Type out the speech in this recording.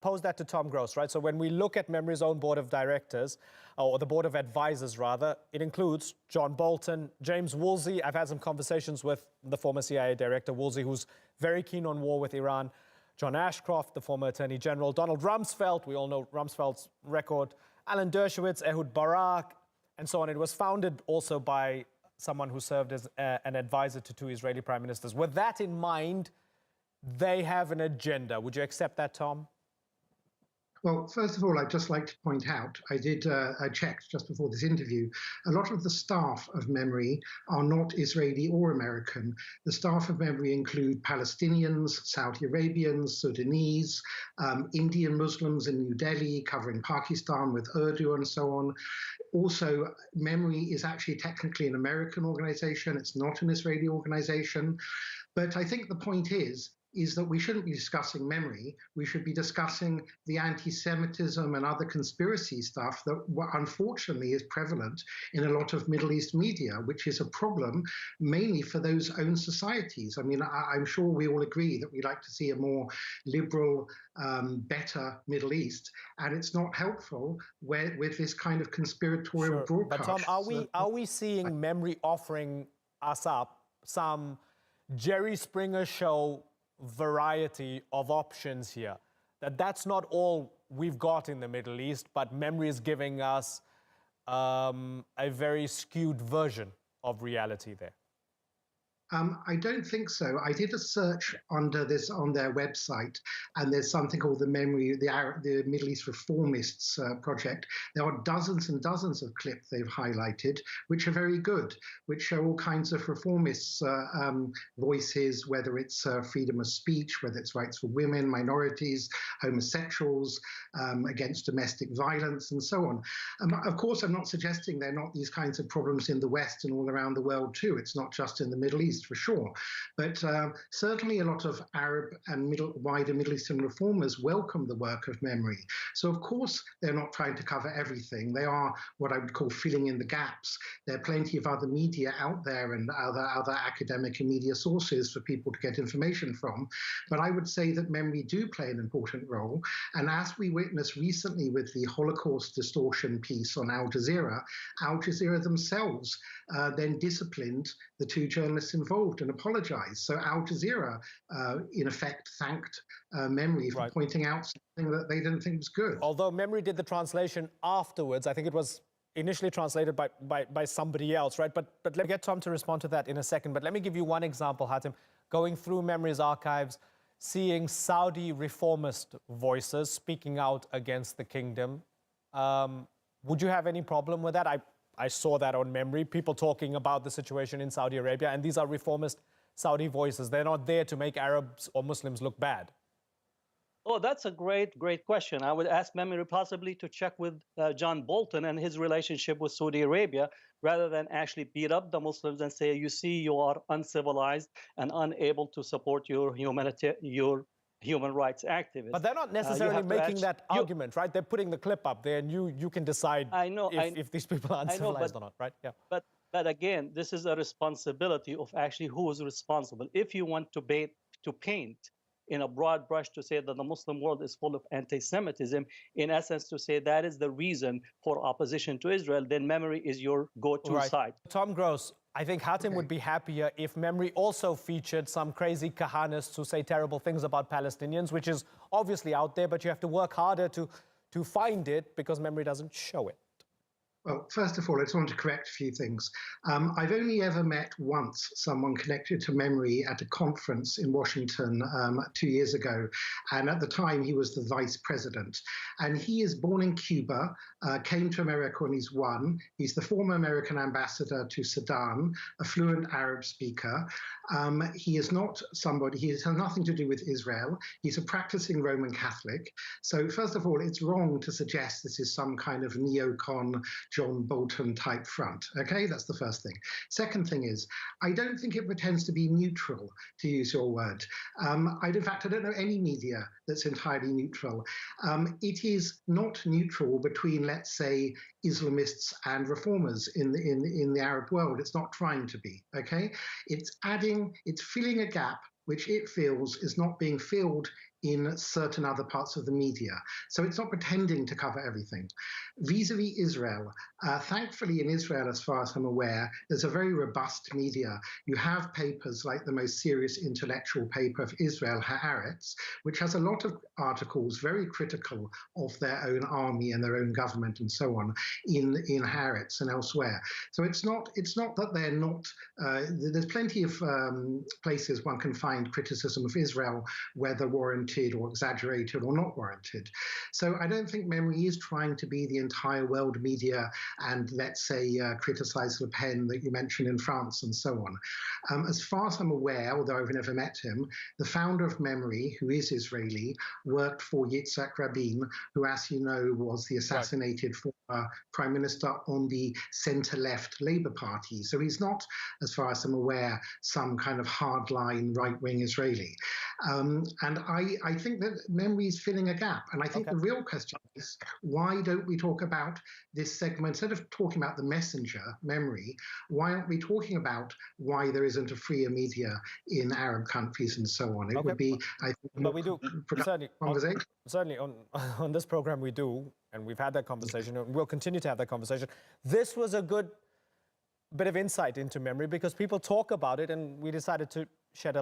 pose that to Tom Gross, right? So when we look at Memri's own board of directors, or the board of advisors rather, it includes John Bolton, James Woolsey. I've had some conversations with the former CIA director, Woolsey, who's very keen on war with Iran. John Ashcroft, the former Attorney General, Donald Rumsfeld, we all know Rumsfeld's record, Alan Dershowitz, Ehud Barak, and so on. It was founded also by someone who served as an advisor to two Israeli prime ministers. With that in mind, they have an agenda. Would you accept that, Tom? Well, first of all, I'd just like to point out, I checked just before this interview, a lot of the staff of Memri are not Israeli or American. The staff of Memri include Palestinians, Saudi Arabians, Sudanese, Indian Muslims in New Delhi, covering Pakistan with Urdu and so on. Also, Memri is actually technically an American organization. It's not an Israeli organization. But I think the point is that we shouldn't be discussing Memri. We should be discussing the anti-Semitism and other conspiracy stuff that unfortunately is prevalent in a lot of Middle East media, which is a problem mainly for those own societies. I mean, I'm sure we all agree that we like to see a more liberal, better Middle East, and it's not helpful with this kind of conspiratorial broadcast. But Tom, are we seeing Memri offering us up some Jerry Springer show variety of options here? That's not all we've got in the Middle East, but Memri is giving us a very skewed version of reality there. I don't think so. I did a search under this on their website, and there's something called the Memri, the Middle East Reformists Project. There are dozens and dozens of clips they've highlighted, which are very good, which show all kinds of reformists' voices, whether it's freedom of speech, whether it's rights for women, minorities, homosexuals, against domestic violence, and so on. Of course, I'm not suggesting there are not these kinds of problems in the West and all around the world too. It's not just in the Middle East, for sure. But certainly a lot of Arab and wider Middle Eastern reformers welcome the work of Memri. So of course they're not trying to cover everything. They are what I would call filling in the gaps. There are plenty of other media out there and other academic and media sources for people to get information from. But I would say that Memri do play an important role. And as we witnessed recently with the Holocaust distortion piece on Al-Jazeera, Al-Jazeera themselves then disciplined the two journalists involved and apologized. So Al Jazeera, in effect, thanked Memri for pointing out something that they didn't think was good. Although Memri did the translation afterwards, I think it was initially translated by somebody else, right? But let me get Tom to respond to that in a second. But let me give you one example, Hatem. Going through Memri's archives, seeing Saudi reformist voices speaking out against the kingdom. Would you have any problem with that? I saw that on Memri, people talking about the situation in Saudi Arabia, and these are reformist Saudi voices. They're not there to make Arabs or Muslims look bad. Oh, that's a great question. I would ask Memri possibly to check with John Bolton and his relationship with Saudi Arabia, rather than actually beat up the Muslims and say, you see, you are uncivilized and unable to support your human rights activists. But they're not necessarily making that argument, right? They're putting the clip up there, and you can decide if these people are uncivilized or not, right? Yeah. But again, this is a responsibility of actually who is responsible. If you want to paint in a broad brush to say that the Muslim world is full of anti-Semitism, in essence to say that is the reason for opposition to Israel, then Memri is your go-to site. Tom Gross, I think Hatem would be happier if Memri also featured some crazy kahanists who say terrible things about Palestinians, which is obviously out there, but you have to work harder to find it because Memri doesn't show it. Well, first of all, I just want to correct a few things. I've only ever met once someone connected to Memri at a conference in Washington 2 years ago. And at the time, he was the vice president. And he is born in Cuba, came to America when he's one. He's the former American ambassador to Sudan, a fluent Arab speaker. He is not somebody, he has nothing to do with Israel. He's a practicing Roman Catholic. So first of all, it's wrong to suggest this is some kind of neocon John Bolton type front. Okay, that's the first thing. Second thing is, I don't think it pretends to be neutral, to use your word. In fact, I don't know any media that's entirely neutral. It is not neutral between, let's say, Islamists and reformers in the Arab world. It's not trying to be. Okay, it's filling a gap which it feels is not being filled in certain other parts of the media. So it's not pretending to cover everything. Vis-a-vis Israel, thankfully in Israel, as far as I'm aware, there's a very robust media. You have papers like the most serious intellectual paper of Israel, Haaretz, which has a lot of articles very critical of their own army and their own government and so on in Haaretz and elsewhere. So it's not that they're not, there's plenty of places one can find criticism of Israel, whether warranted or exaggerated or not warranted. So I don't think Memri is trying to be the entire world media and, let's say, criticize Le Pen that you mentioned in France and so on. As far as I'm aware, although I've never met him, the founder of Memri, who is Israeli, worked for Yitzhak Rabin, who, as you know, was the assassinated former prime minister on the center-left Labour Party. So he's not, as far as I'm aware, some kind of hardline right-wing Israeli. And I think that Memri is filling a gap. And I think the real question is, why don't we talk about this segment, instead of talking about the messenger, Memri, why aren't we talking about why there isn't a freer media in Arab countries and so on? It would be, I think, but we do certainly conversation. Certainly on this program we do, and we've had that conversation, and we'll continue to have that conversation. This was a good bit of insight into Memri because people talk about it, and we decided to shed a